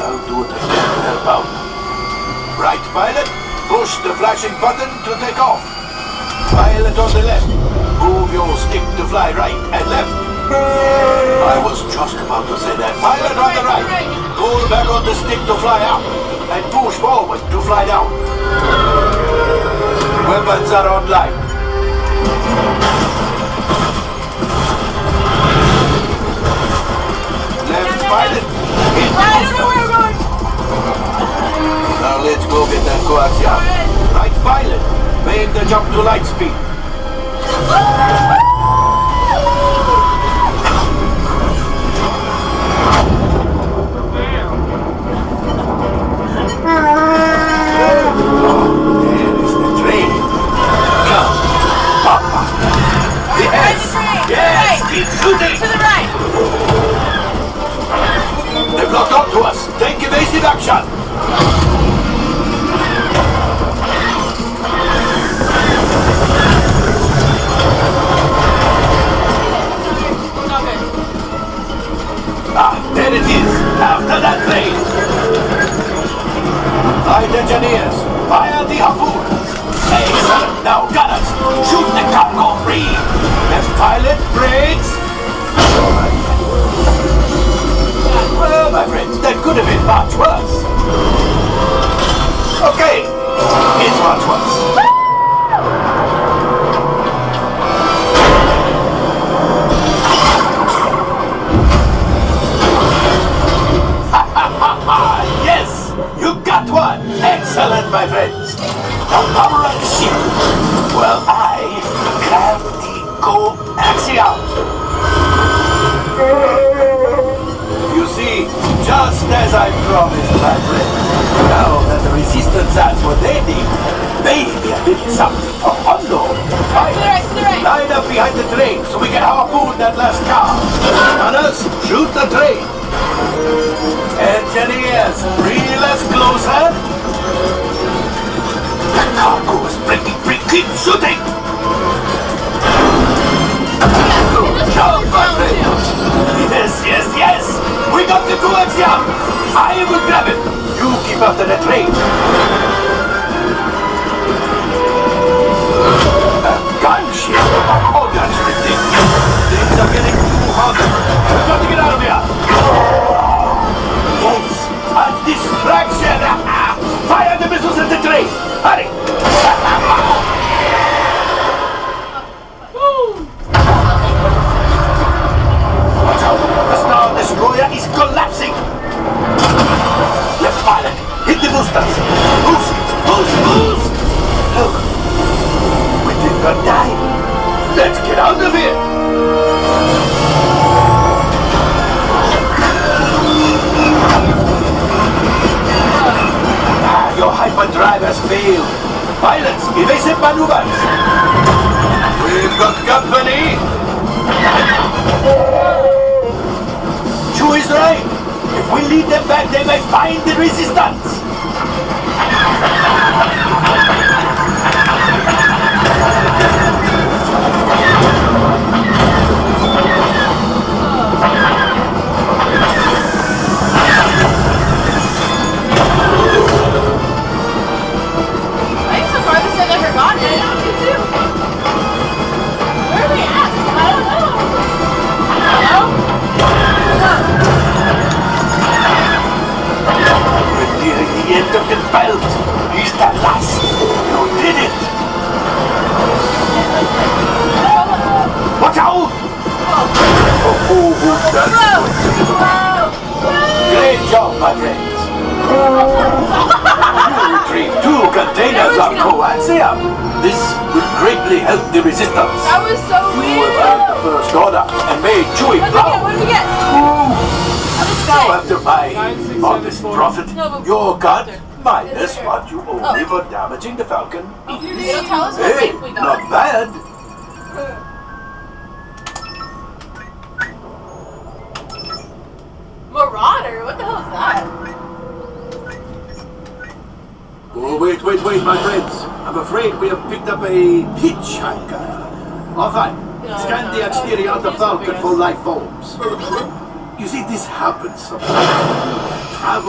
I'll do what I can to help out. Right, pilot, push the flashing button to take off. Pilot on the left, move your stick to fly right and left. I was just about to say that. Pilot on the right, pull back on the stick to fly up and push forward to fly down. Weapons are online. Left pilot, hit the booster. Now let's go get that coaxium. Right pilot, make the jump to light speed. To the right! They've locked onto us! Take evasive action! Ah, there it is! After that plane! Flight engineers, fire the harpoons! Excellent! Now gunners, shoot the cargo free! Left pilot, brakes! Well, my friends, that could have been much worse. Okay, it's much worse. Yes, you got one. Excellent, my friends. Now power up the ship. Well, I grab the coaxium. You see, just as I promised, my friend, now that the resistance has what they need, maybe a little something for Hondo. Line up behind the train so we can harpoon that last car. Runners, shoot the train. Engineers, reel us closer. The cargo is breaking free. Keep shooting. Good job, my friends. Yes. We got the coaxium. I will grab it. You keep after the train. A gunship? Oh, that's ridiculous. Things are getting too hot. We've got to get out of here. Yes, a distraction. Fire the missiles at the train. Hurry. Watch out. The Star Destroyer is collapsing. Left pilot, hit the boosters. Boost. Look, we did not die. Let's get out of here. Your hyperdrive has failed. Pilots, evasive maneuvers. We've got company. Chu is right. If we lead them back, they may find the resistance. I'm so farthest I've ever gotten it. Where are we at? I don't know. Hello? We're nearing the end of the belt. He's the last. You did it. Watch out! Oh, that's great job, my friends. You retrieved 2 containers of coaxium. This will greatly help the resistance. That was so You weird. have earned the first order and made Chewie proud. What did we get? Now after my honest profit, No, but- your cut minus what you owe me for damaging the Falcon They don't tell us what hey, rank we got. not bad. Marauder? What the hell is that? Oh, wait, my friends. I'm afraid we have picked up a hitchhiker. All fine. Scan the exterior of the Falcon for life forms. You see, this happens sometimes.